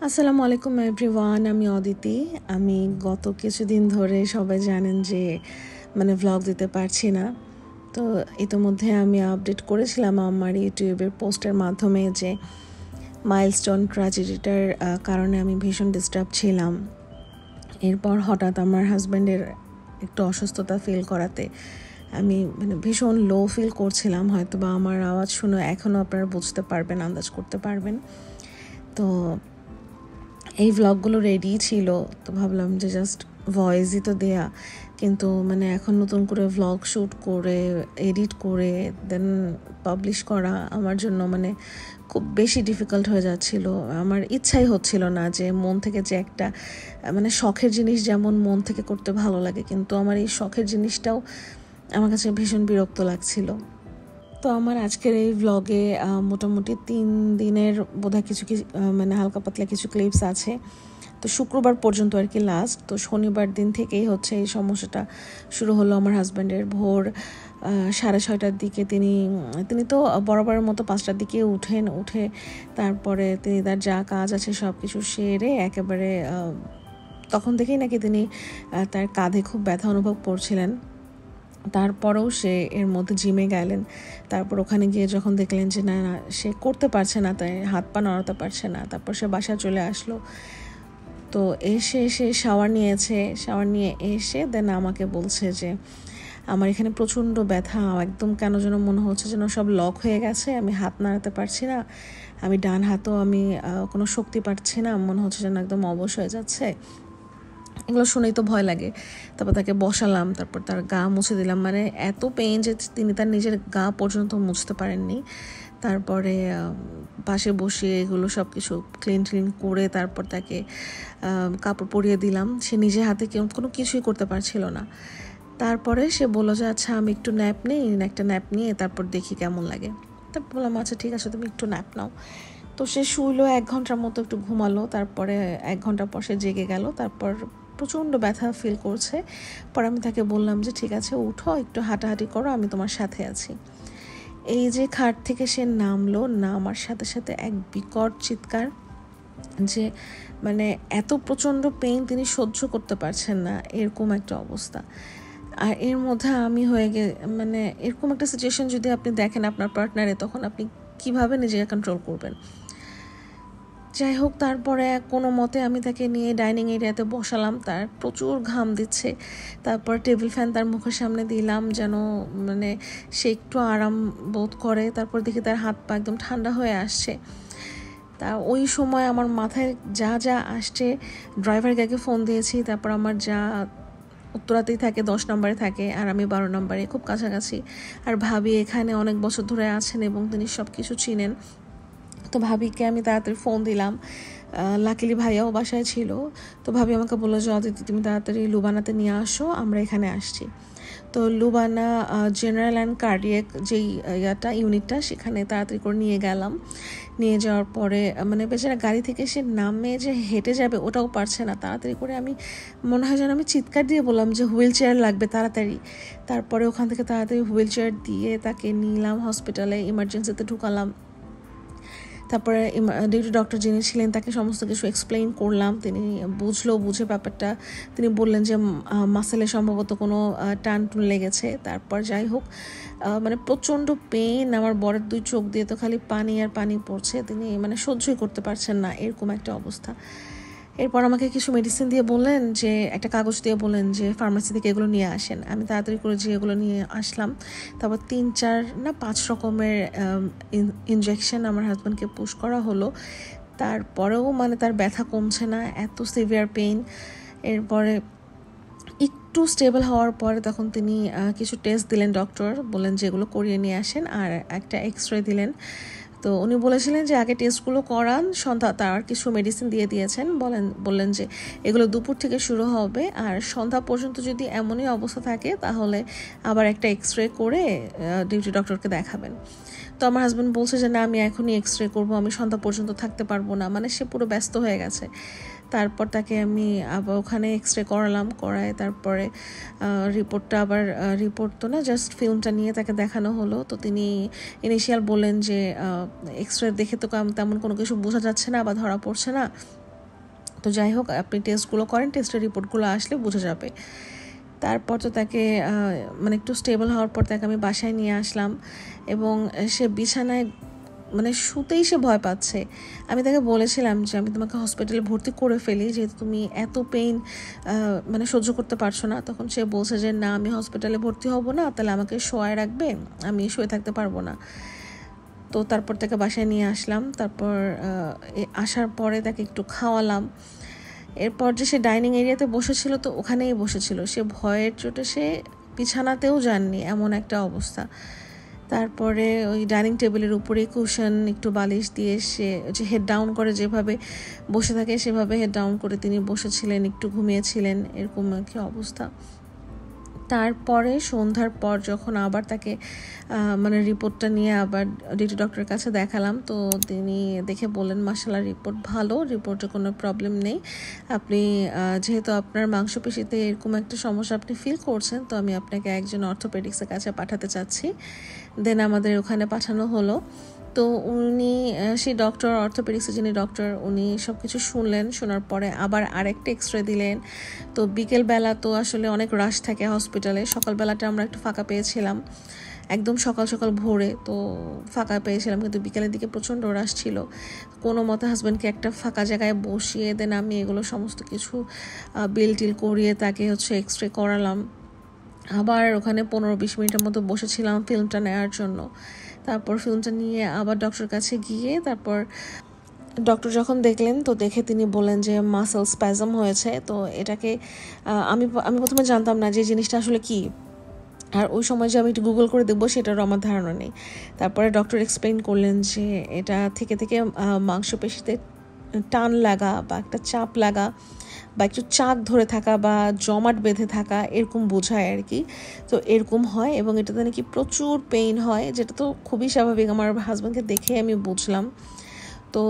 আসসালামু আলাইকুম এভরিওয়ান, আমি অদিতি। আমি গত কিছুদিন ধরে সবাই জানেন যে ভ্লগ দিতে পারছি না। তো ইতোমধ্যে আমি আপডেট করেছিলাম আমার ইউটিউবের পোস্টের মাধ্যমে যে মাইলস্টোন ট্র্যাজেডিটার কারণে আমি ভীষণ ডিস্টার্ব ছিলাম। এরপর হঠাৎ আমার হাজব্যান্ডের একটু অসুস্থতা ফিল করাতে আমি ভীষণ লো ফিল করছিলাম। হয়তো বা আমার আওয়াজ শুনে এখনও আপনারা বুঝতে পারবেন, আন্দাজ করতে পারবেন। তো এই ভ্লগগুলো রেডি ছিল, তো ভাবলাম যে জাস্ট ভয়েসই তো দেয়া, কিন্তু এখন নতুন করে ভ্লগ শ্যুট করে এডিট করে দেন পাবলিশ করা আমার জন্য খুব বেশি ডিফিকাল্ট হয়ে যাচ্ছিল। আমার ইচ্ছাই হচ্ছিল না যে মন থেকে যে একটা শখের জিনিস যেমন মন থেকে করতে ভালো লাগে, কিন্তু আমার এই শখের জিনিসটাও আমার কাছে ভীষণ বিরক্ত লাগছিল। তো আমার আজকের এই ভ্লগে মোটামুটি 3 দিনের বোধহয় কিছু হালকা পাতলা কিছু ক্লিপস আছে। তো শুক্রবার পর্যন্ত আর কি লাস্ট। তো শনিবার দিন থেকেই হচ্ছে এই সমস্যাটা শুরু হলো আমার হাজব্যান্ডের। ভোর 6:30টার দিকে তিনি তো বরাবরের মতো 5টার দিকে উঠে তারপরে তিনি তার যা কাজ আছে সব কিছু সেরে একেবারে তখন থেকেই নাকি তিনি তার কাঁধে খুব ব্যথা অনুভব করছিলেন। তারপরেও সে এর মধ্যে জিমে গেলেন। তারপর ওখানে গিয়ে যখন দেখলেন যে না সে করতে পারছে না, তাই হাত পা নড়াতে পারছে না, তারপর সে বাসায় চলে আসলো। তো এসে শাওয়ার নিয়ে এসে দেন আমাকে বলছে যে আমার এখানে প্রচণ্ড ব্যথা, একদম কেন যেন মনে হচ্ছে যেন সব লক হয়ে গেছে, আমি হাত নাড়াতে পারছি না, আমি ডান হাতও আমি কোনো শক্তি পাচ্ছি না, মনে হচ্ছে যেন একদম অবশ হয়ে যাচ্ছে। এগুলো শুনেই তো ভয় লাগে। তারপর তাকে বসালাম, তারপর তার গা মুছে দিলাম। এত পেইন যে তিনি তার নিজের গা পর্যন্ত মুছতে পারেননি। তারপরে পাশে বসিয়ে এগুলো সব কিছু ক্লিন করে তারপর তাকে কাপড় পরিয়ে দিলাম। সে নিজে হাতে কোনো কিছুই করতে পারছিল না। তারপরে সে বললো যে আচ্ছা আমি একটু একটা ন্যাপ নিয়ে তারপর দেখি কেমন লাগে। তারপর বললাম আচ্ছা ঠিক আছে, তুমি একটু ন্যাপ নাও। তো সে শুইলো 1 ঘন্টার মতো, একটু ঘুমালো। তারপরে 1 ঘন্টা পর সে জেগে গেল। তারপর প্রচণ্ড ব্যথা ফিল করছে। পরে আমি তাকে বললাম যে ঠিক আছে উঠো, একটু হাঁটাহাঁটি করো, আমি তোমার সাথে আছি। এই যে খাট থেকে সে নামলো, নামার সাথে সাথে এক বিকট চিৎকার, যে এত প্রচণ্ড পেইন তিনি সহ্য করতে পারছেন না, এরকম একটা অবস্থা। আর এর মধ্যে আমি এরকম একটা সিচুয়েশন যদি আপনি দেখেন আপনার পার্টনারে, তখন আপনি কিভাবে নিজেকে কন্ট্রোল করবেন? যাই হোক, তারপরে কোনো মতে আমি তাকে নিয়ে ডাইনিং এরিয়াতে বসালাম। তার প্রচুর ঘাম দিচ্ছে। তারপর টেবিল ফ্যান তার মুখের সামনে দিলাম যেন সে একটু আরাম বোধ করে। তারপর দেখি তার হাত পা একদম ঠান্ডা হয়ে আসছে। তা ওই সময় আমার মাথায় যা আসছে, ড্রাইভারকে আগে ফোন দিয়েছি। তারপর আমার যা উত্তরাতেই থাকে, 10 নম্বরে থাকে, আর আমি 12 নম্বরে, খুব কাছাকাছি। আর ভাবি এখানে অনেক বছর ধরে আছেন এবং তিনি সব কিছু চিনেন। তো ভাবিকে আমি তাড়াতাড়ি ফোন দিলাম। লাকিলি ভাইয়াও বাসায় ছিল। তো ভাবি আমাকে বললো যে অদিতি তুমি তাড়াতাড়ি লুবানাতে নিয়ে আসো, আমরা এখানে আসছি। তো লুবানা জেনারেল অ্যান্ড কার্ডিয়াক যেই ইউনিটটা, সেখানে তাড়াতাড়ি করে নিয়ে গেলাম। নিয়ে যাওয়ার পরে বেচারা গাড়ি থেকে সে নামে যে হেঁটে যাবে ওটাও পারছে না। তাড়াতাড়ি করে আমি মনে হয় যেন আমি চিৎকার দিয়ে বললাম যে হুইল চেয়ার লাগবে তাড়াতাড়ি। তারপরে ওখান থেকে তাড়াতাড়ি হুইল চেয়ার দিয়ে তাকে নিলাম হসপিটালে, ইমার্জেন্সিতে ঢুকালাম। তারপরে ডিউটি ডক্টর যিনি ছিলেন তাকে সমস্ত কিছু এক্সপ্লেইন করলাম। তিনি বুঝে ব্যাপারটা তিনি বললেন যে মাসেলে সম্ভবত কোনো টান লেগেছে। তারপর যাই হোক, প্রচণ্ড পেইন, আমার বরের 2 চোখ দিয়ে তো খালি পানি আর পানি পড়ছে, তিনি সহ্যই করতে পারছেন না, এরকম একটা অবস্থা। এরপর আমাকে কিছু মেডিসিন দিয়ে বললেন যে একটা কাগজ দিয়ে বললেন যে ফার্মাসি থেকে এগুলো নিয়ে আসেন। আমি তাড়াতাড়ি করে যে এগুলো নিয়ে আসলাম। তারপর 3-4 না 5 রকমের ইনজেকশন আমার হাজব্যান্ডকে পুশ করা হলো। তারপরেও তার ব্যথা কমছে না, এত সিভিয়ার পেইন। এরপরে একটু স্টেবল হওয়ার পরে তখন তিনি কিছু টেস্ট দিলেন, ডক্টর বললেন যে এগুলো করিয়ে নিয়ে আসেন, আর একটা এক্সরে দিলেন। তো উনি বলেছিলেন যে আগে টেস্টগুলো করান, সন্ধ্যা তার কিছু মেডিসিন দিয়ে দিয়েছেন, বললেন যে এগুলো দুপুর থেকে শুরু হবে, আর সন্ধ্যা পর্যন্ত যদি এমনই অবস্থা থাকে তাহলে আবার একটা এক্সরে করে ডিউটি ডক্টরকে দেখাবেন। তো আমার হাজব্যান্ড বলছে যে না আমি এখনই এক্সরে করবো, আমি সন্ধ্যা পর্যন্ত থাকতে পারবো না, সে পুরো ব্যস্ত হয়ে গেছে। তারপর তাকে আমি আবার ওখানে এক্সরে করায় তারপরে রিপোর্টটা আবার রিপোর্ট তো না, জাস্ট ফিল্মটা নিয়ে তাকে দেখানো হলো। তো তিনি ইনিশিয়াল বললেন যে এক্সরে দেখে তো তেমন কোনো কিছু বোঝা যাচ্ছে না বা ধরা পড়ছে না, তো যাই হোক, আপনি টেস্টগুলো করেন, টেস্টের রিপোর্টগুলো আসলে বোঝা যাবে। তারপর তো তাকে মানে একটু স্টেবল হওয়ার পর তাকে আমি বাসায় নিয়ে আসলাম, এবং সে বিছানায় মানে শুতেই সে ভয় পাচ্ছে। আমি তাকে বলেছিলাম যে আমি তোমাকে হসপিটালে ভর্তি করে ফেলি, যেহেতু তুমি এত পেইন মানে সহ্য করতে পারছো না। তখন সে বলছে যে না, আমি হসপিটালে ভর্তি হব না, তাহলে আমাকে শোয়ায় রাখবে, আমি শুয়ে থাকতে পারবো না। তো তারপর তাকে বাসায় নিয়ে আসলাম। তারপর আসার পরে তাকে একটু খাওয়ালাম। এরপর যে সে ডাইনিং এরিয়াতে বসেছিল, তো ওখানেই বসেছিল, সে ভয়ের চোটে সে বিছানাতেও যাননি, এমন একটা অবস্থা। তারপরে ওই ডাইনিং টেবিলের উপরে কুশন একটু বালিশ দিয়ে সে যে হেড ডাউন করে যেভাবে বসে থাকে সেভাবে হেড ডাউন করে তিনি বসেছিলেন, একটু ঘুমিয়েছিলেন, এরকম কি অবস্থা। তারপরে সন্ধ্যার পর যখন আবার তাকে মানে রিপোর্টটা নিয়ে আবার ডিটি ডক্টরের কাছে দেখালাম, তো তিনি দেখে বললেন মাশাআল্লাহ রিপোর্ট ভালো, রিপোর্টে কোনো প্রবলেম নেই। আপনি যেহেতু আপনার মাংসপেশিতে এরকম একটা সমস্যা আপনি ফিল করছেন, তো আমি আপনাকে একজন অর্থোপেডিক্সের কাছে পাঠাতে চাচ্ছি। দেন আমাদের ওখানে পাঠানো হলো। তো উনি সেই ডক্টর, অর্থোপেডিক্সের যিনি ডক্টর, উনি সব কিছু শুনলেন, শোনার পরে আবার আরেকটা এক্সরে দিলেন। তো বিকেলবেলা তো আসলে অনেক রাশ থাকে হসপিটালে, সকালবেলাটা আমরা একটু ফাঁকা পেয়েছিলাম, একদম সকাল সকাল ভোরে তো ফাঁকা পেয়েছিলাম, কিন্তু বিকেলের দিকে প্রচণ্ড রাশ ছিল। কোনো মতে হাজব্যান্ডকে একটা ফাঁকা জায়গায় বসিয়ে দেন আমি এগুলো সমস্ত কিছু বিল টিল করিয়ে তাকে এক্সরে করালাম। আবার ওখানে 15-20 মিনিটের মতো বসেছিলাম ফিল্মটা নেওয়ার জন্য। তারপর ফিল্মটা নিয়ে আবার ডক্টরের কাছে গিয়ে তারপর ডক্টর যখন দেখলেন, তো দেখে তিনি বললেন যে মাসেল স্প্যাজম হয়েছে। তো এটাকে আমি প্রথমে জানতাম না যে জিনিসটা আসলে কি, আর ওই সময় যে আমি একটু গুগল করে দেখবো সেটারও আমার ধারণা নেই। তারপরে ডক্টর এক্সপ্লেইন করলেন যে এটা থেকে মাংসপেশিতে টান লাগা বা একটা চাপ লাগা বা একটু চাক ধরে থাকা বা জমাট বেঁধে থাকা, এরকম বোঝায় আর কি। তো এরকম হয় এবং এটাতে নাকি প্রচুর পেইন হয়, যেটা তো খুবই স্বাভাবিক, আমার হাজব্যান্ডকে দেখে আমি বুঝলাম। তো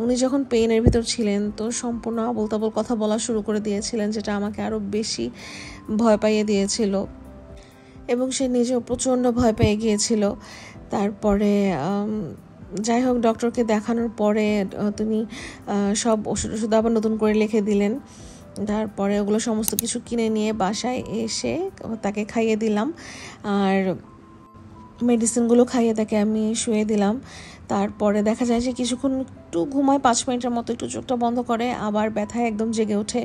উনি যখন পেইনের ভিতর ছিলেন, তো সম্পূর্ণ আবোল তাবোল কথা বলা শুরু করে দিয়েছিলেন, যেটা আমাকে আরও বেশি ভয় পাইয়ে দিয়েছিল, এবং সে নিজেও প্রচণ্ড ভয় পেয়ে গিয়েছিল। তারপরে যাই হোক, ডক্টরকে দেখানোর পরে তিনি সব ওষুধ আবার নতুন করে লিখে দিলেন। তারপরে ওগুলো সমস্ত কিছু কিনে নিয়ে বাসায় এসে তাকে খাইয়ে দিলাম, আর মেডিসিনগুলো খাইয়ে তাকে আমি শুয়ে দিলাম। তারপরে দেখা যায় যে কিছুক্ষণ একটু ঘুমায়, 5 মিনিটের মতো একটু চোখটা বন্ধ করে, আবার ব্যথায় একদম জেগে ওঠে,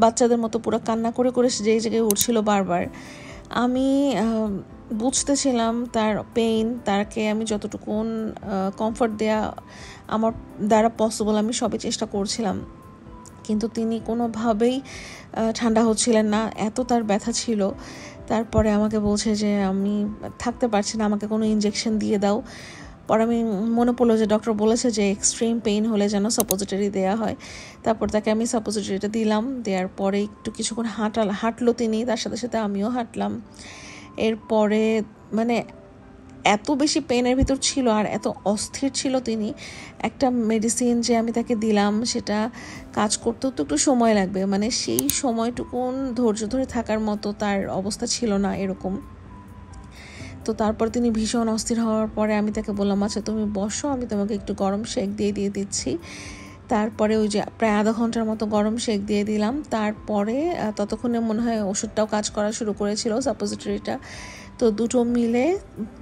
বাচ্চাদের মতো পুরো কান্না করে করে যেই জায়গায় উঠছিল বারবার। আমি বুঝতেছিলাম তার পেইন, তাকে আমি যতটুকুন কমফর্ট দেয়া আমার দ্বারা পসিবল আমি সবই চেষ্টা করছিলাম, কিন্তু তিনি কোনোভাবেই ঠান্ডা হচ্ছিলেন না, এত তার ব্যথা ছিল। তারপরে আমাকে বলছে যে আমি থাকতে পারছি না, আমাকে কোনো ইনজেকশন দিয়ে দাও। পরে আমি মনে পড়লো যে ডক্টর বলেছে যে এক্সট্রিম পেইন হলে যেন সাপোজিটরি দেওয়া হয়। তারপর তাকে আমি সাপোজিটরিটা দিলাম, দেওয়ার পরে একটু কিছুক্ষণ হাঁটলো তিনি, তার সাথে সাথে আমিও হাঁটলাম। এরপরে মানে এত বেশি পেনের ভিতর ছিল আর এত অস্থির ছিল তিনি, একটা মেডিসিন যে আমি তাকে দিলাম সেটা কাজ করতেও তো একটু সময় লাগবে, মানে সেই সময়টুকুন ধৈর্য ধরে থাকার মতো তার অবস্থা ছিল না এরকম। তো তারপর তিনি ভীষণ অস্থির হওয়ার পরে আমি তাকে বললাম আচ্ছা তুমি বসো, আমি তোমাকে একটু গরম শেক দিয়ে দিচ্ছি। তারপরে ওই যে প্রায় আধা ঘন্টার মতো গরম শেক দিয়ে দিলাম। তারপরে ততক্ষণে মনে হয় ওষুধটাও কাজ করা শুরু করেছিল, সাপোজিটরিটা। তো দুটো মিলে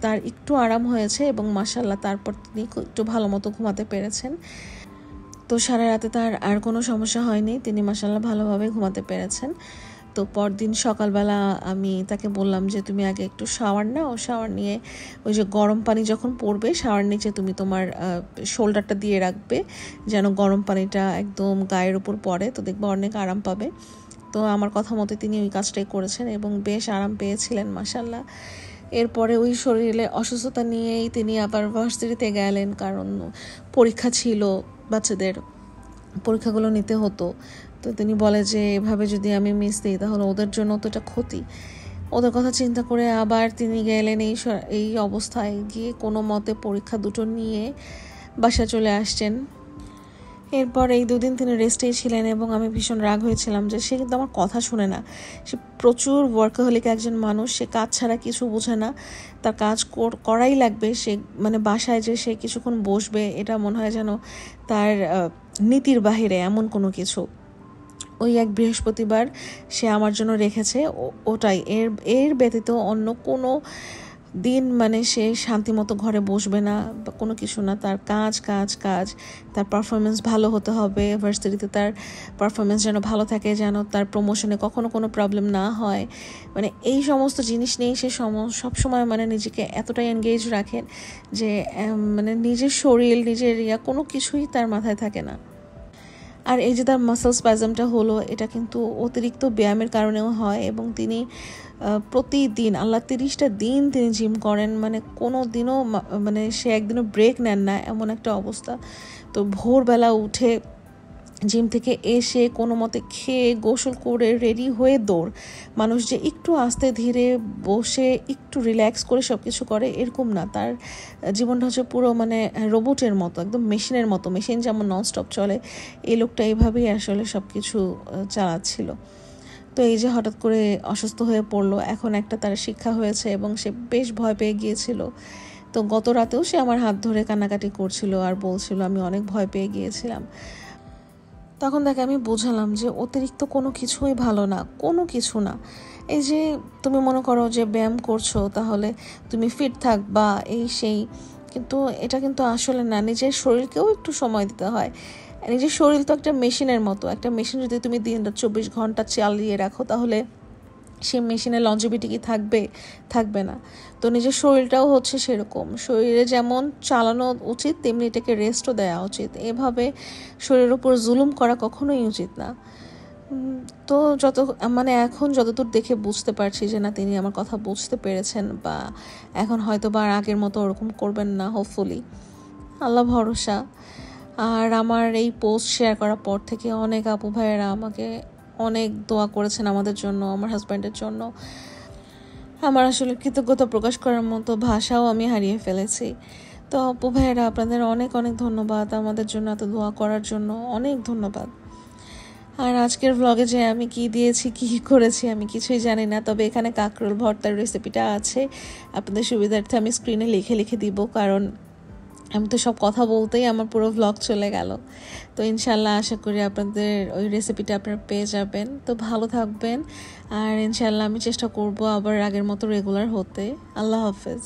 তার একটু আরাম হয়েছে এবং মাশাআল্লাহ তারপর তিনি একটু ভালো মতো ঘুমাতে পেরেছেন। তো সারা রাতে তার আর কোনো সমস্যা হয়নি, তিনি মাশাআল্লাহ ভালোভাবে ঘুমাতে পেরেছেন। তো পরদিন সকালবেলা আমি তাকে বললাম যে তুমি আগে একটু শাওয়ার নাও, শাওয়ার নিয়ে ওই যে গরম পানি যখন পড়বে শাওয়ার নিচে তুমি তোমার শোল্ডারটা দিয়ে রাখবে, যেন গরম পানিটা একদম গায়ের উপর পড়ে, তো দেখবে অনেক আরাম পাবে। তো আমার কথা মতো তিনি ওই কাজটাই করেছেন এবং বেশ আরাম পেয়েছিলেন মাশাআল্লাহ। এরপরে ওই শরীরে অসুস্থতা নিয়েই তিনি আবার ভার্সিটিতে গেলেন, কারণ পরীক্ষা ছিল, বাচ্চাদের পরীক্ষাগুলো নিতে হতো। তো তিনি বলে যে এভাবে যদি আমি মিস দিই তাহলে ওদের জন্য তো এটা ক্ষতি। ওদের কথা চিন্তা করে আবার তিনি গেলেন এই অবস্থায়, গিয়ে কোনো মতে পরীক্ষা দুটো নিয়ে বাসা চলে আসছেন। এরপর এই 2 দিন তিনি রেস্টেই ছিলেন এবং আমি ভীষণ রাগ হয়েছিলাম যে সে কিন্তু আমার কথা শুনে না। সে প্রচুর ওয়ার্কাহলিক একজন মানুষ, সে কাজ ছাড়া কিছু বোঝে না, তার কাজ করাই লাগবে। সে মানে বাসায় যে সে কিছুক্ষণ বসবে এটা মনে হয় যেন তার নীতির বাহিরে, এমন কোনো কিছু। ওই এক বৃহস্পতিবার সে আমার জন্য রেখেছে, ওটাই। এর ব্যতীত অন্য কোনো দিন মানে সে শান্তিমতো ঘরে বসবে না বা কোনো কিছু না। তার কাজ কাজ কাজ, তার পারফরমেন্স ভালো হতে হবে, ভার্সিটিতে তার পারফরমেন্স যেন ভালো থাকে, যেন তার প্রমোশনে কখনো কোনো প্রবলেম না হয়। মানে এই সমস্ত জিনিস নিয়ে সে সবসময় মানে নিজেকে এতটাই এনগেজ রাখেন যে মানে নিজের শরীর, নিজের কোনো কিছুই তার মাথায় থাকে না। আর এই যে তার মাসেল স্প্যাজমটা হলো, এটা কিন্তু অতিরিক্ত ব্যায়ামের কারণেও হয়। এবং তিনি প্রতিদিন আল্লাহ 30টা দিন তিনি জিম করেন, মানে কোনো দিনও মানে সে একদিনও ব্রেক নেন না, এমন একটা অবস্থা। তো ভোরবেলা উঠে জিম থেকে এসে কোনো মতে খেয়ে গোসল করে রেডি হয়ে দৌড়। মানুষ যে একটু আস্তে ধীরে বসে একটু রিল্যাক্স করে সব কিছু করে এরকম না, তার জীবনটা হচ্ছে পুরো মানে রোবটের মতো, একদম মেশিনের মতো। মেশিন যেমন ননস্টপ চলে, এই লোকটা এইভাবেই আসলে সব কিছু চালাচ্ছিল। তো এই যে হঠাৎ করে অসুস্থ হয়ে পড়লো, এখন একটা তার শিক্ষা হয়েছে এবং সে বেশ ভয় পেয়ে গিয়েছিল। তো গত রাতেও সে আমার হাত ধরে কান্নাকাটি করছিল আর বলছিল আমি অনেক ভয় পেয়ে গিয়েছিলাম। তখন তাকে আমি বোঝালাম যে অতিরিক্ত কোনো কিছুই ভালো না, কোনো কিছু না। এই যে তুমি মনে করো যে ব্যায়াম করছো তাহলে তুমি ফিট থাকবা, এই সেই, কিন্তু এটা কিন্তু আসলে না। নিজের শরীরকেও একটু সময় দিতে হয়। নিজের শরীর তো একটা মেশিনের মতো, একটা মেশিন যদি তুমি দিন-রাত 24 ঘন্টা চালিয়ে রাখো তাহলে সে মেশিনের লঞ্জিভিটি কি থাকবে না। তো নিজের শরীরটাও হচ্ছে সেরকম, শরীরে যেমন চালানো উচিত তেমনি এটাকে রেস্টও দেওয়া উচিত। এভাবে শরীরের উপর জুলুম করা কখনোই উচিত না। তো মানে এখন যতদূর দেখে বুঝতে পারছি যে না, তিনি আমার কথা বুঝতে পেরেছেন বা এখন হয়তো বা আগের মতো ওরকম করবেন না, হোপফুলি, আল্লাহ ভরসা। আর আমার এই পোস্ট শেয়ার করার পর থেকে অনেক আপু ভাইয়েরা আমাকে অনেক দোয়া করেছেন আমাদের জন্য, আমার হাজব্যান্ডের জন্য। আমার আসলে কৃতজ্ঞতা প্রকাশ করার মতো ভাষাও আমি হারিয়ে ফেলেছি। তো আপু ভাইয়েরা, আপনাদের অনেক অনেক ধন্যবাদ আমাদের জন্য এত দোয়া করার জন্য, অনেক ধন্যবাদ। আর আজকের ভ্লগে যে আমি কি দিয়েছি, কি করেছি আমি কিছুই জানি না, তবে এখানে কাঁকরোল ভর্তার রেসিপিটা আছে। আপনাদের সুবিধার্থে আমি স্ক্রিনে লিখে দিব, কারণ আমি তো সব কথা বলতেই আমার পুরো ভ্লগ চলে গেল। তো ইনশাল্লাহ আশা করি আপনাদের ওই রেসিপিটা আপনারা পেয়ে যাবেন। তো ভালো থাকবেন, আর ইনশাল্লাহ আমি চেষ্টা করব আবার আগের মতো রেগুলার হতে। আল্লাহ হাফেজ।